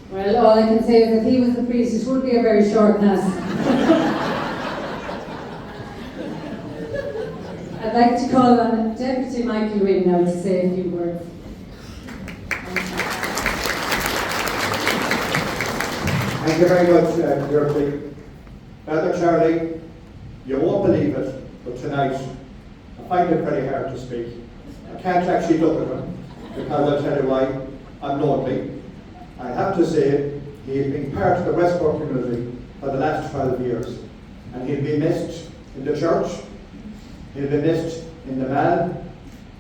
Well, all I can say is if he was the priest, it would be a very short mass. I'd like to call on Deputy Michael Wynne now to say a few words. Thank you very much, Gertie. Brother Charlie, you won't believe it, but tonight I find it very hard to speak. I can't actually look at him because I'll tell you why. I'm lonely. I have to say, he has been part of the Westport community for the last 12 years, and he'll be missed in the church, he'll be missed in the mall,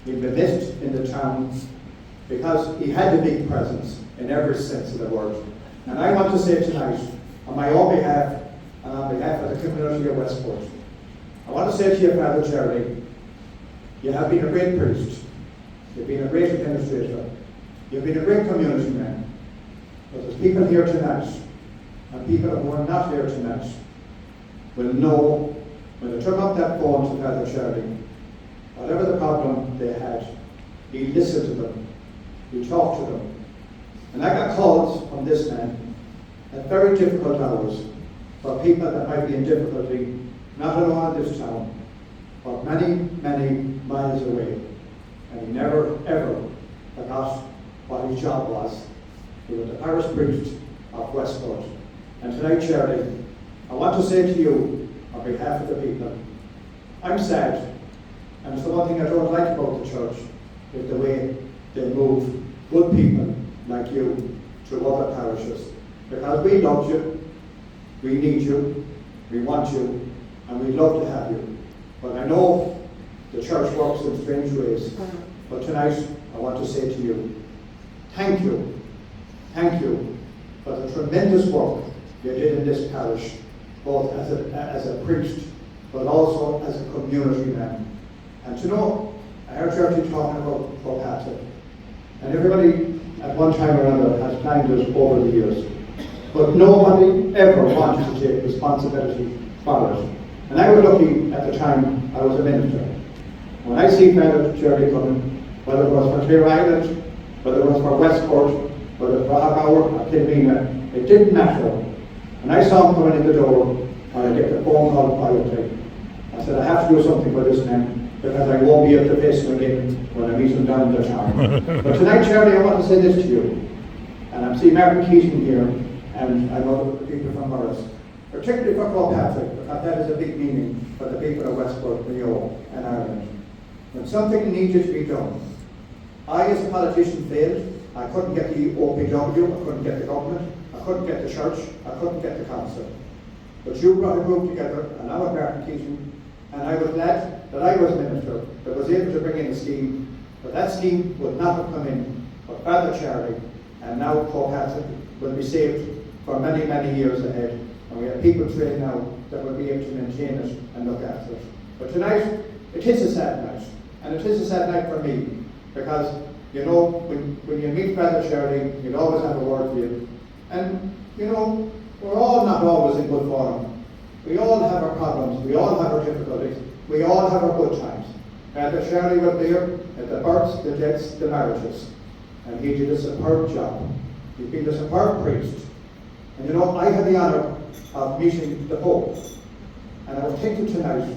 he'll be missed in the town, because he had a big presence in every sense of the word. And I want to say tonight, on my own behalf, and on behalf of the community of Westport, I want to say to you, Father Charlie, you have been a great priest, you've been a great administrator, you've been a great community man. But there's people here tonight, and people who are not here tonight, will know when they turn up that phone to Father Charlie, whatever the problem they had, he listened to them, he talked to them. And I got calls from this man at very difficult hours for people that might be in difficulty, not alone in this town, but many, many miles away. And he never, ever forgot what his job was. He was the parish priest of Westport. And tonight, Charlie, I want to say to you, on behalf of the people, I'm sad, and it's the one thing I don't like about the church, is the way they move good people like you to other parishes. Because we love you, we need you, we want you, and we'd love to have you. But I know the church works in strange ways. But tonight, I want to say to you, thank you for the tremendous work you did in this parish, both as a priest, but also as a community man. And you know, I heard Gertie talking about Pope Patrick, and everybody at one time or another has planned it over the years. But nobody ever wanted to take responsibility for it. And I was lucky at the time I was a minister. When I see Father Gertie coming, whether it was for Clear Island, whether it was for Westport, whether it was for Hoghour or Kilmena, it didn't matter. When I saw him coming in the door, and I get the phone call quietly, I said, I have to do something for this man, because I won't be able to face him again when I meet him down in the town. But tonight, Charlie, I want to say this to you. And I'm seeing Martin Keating here, and I know the people from Morris, particularly for Pope Patrick, because that is a big meaning for the people of Westport, Mayo, and Ireland. When something needed to be done, I, as a politician, failed. I couldn't get the OPW, I couldn't get the government, I couldn't get the church, I couldn't get the council. But you brought a group together, and I was Martin Keating, and I was glad that I was minister that was able to bring in a scheme, but that scheme would not have come in but Father Charlie, and now Pope Patrick will be saved for many, many years ahead. And we have people trained now that will be able to maintain it and look after it. But tonight, it is a sad night, and it is a sad night for me, because you know, when you meet Father Charlie, you'll always have a word for you. And you know, we're all not always in good form. We all have our problems, we all have our difficulties, we all have our good times. Father Charlie was there at the births, the deaths, the marriages. And he did a superb job. He's been a superb priest. And you know, I had the honour of meeting the Pope. And I was thinking tonight,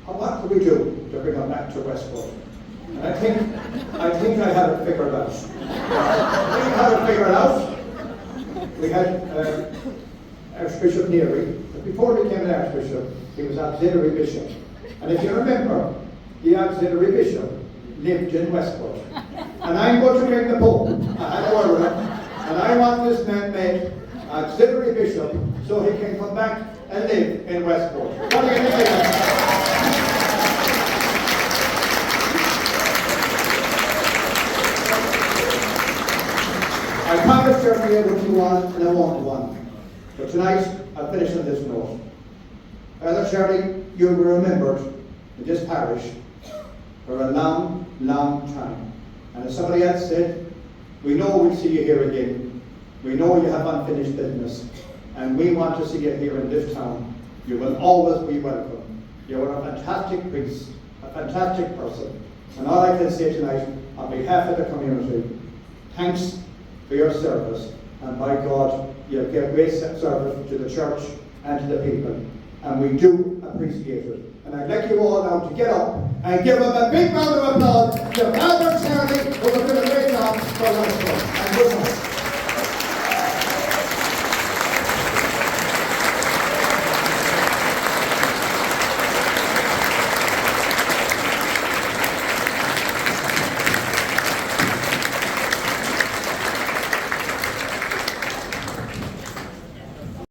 what could we do to bring him back to Westport? And I think I have it figured out. We had Archbishop Neary, but before he became an Archbishop, he was Auxiliary Bishop. And if you remember, the Auxiliary Bishop lived in Westport. And I'm going to bring the Pope, I had a word with him, and I want this man made Auxiliary Bishop so he can come back and live in Westport. What do you think? I promised Jeremy I would do one, and I won't do one. But tonight, I'll finish on this note. Father Charlie, you'll be remembered in this parish for a long, long time. And as somebody else said, we know we'll see you here again. We know you have unfinished business, and we want to see you here in this town. You will always be welcome. You are a fantastic priest, a fantastic person. And all I can say tonight, on behalf of the community, thanks for your service, and by God, you'll give great service to the church and to the people, and we do appreciate it. And I'd like you all now to get up and give them a big round of applause to Father Charlie, who has done a great job for Westport. And good night.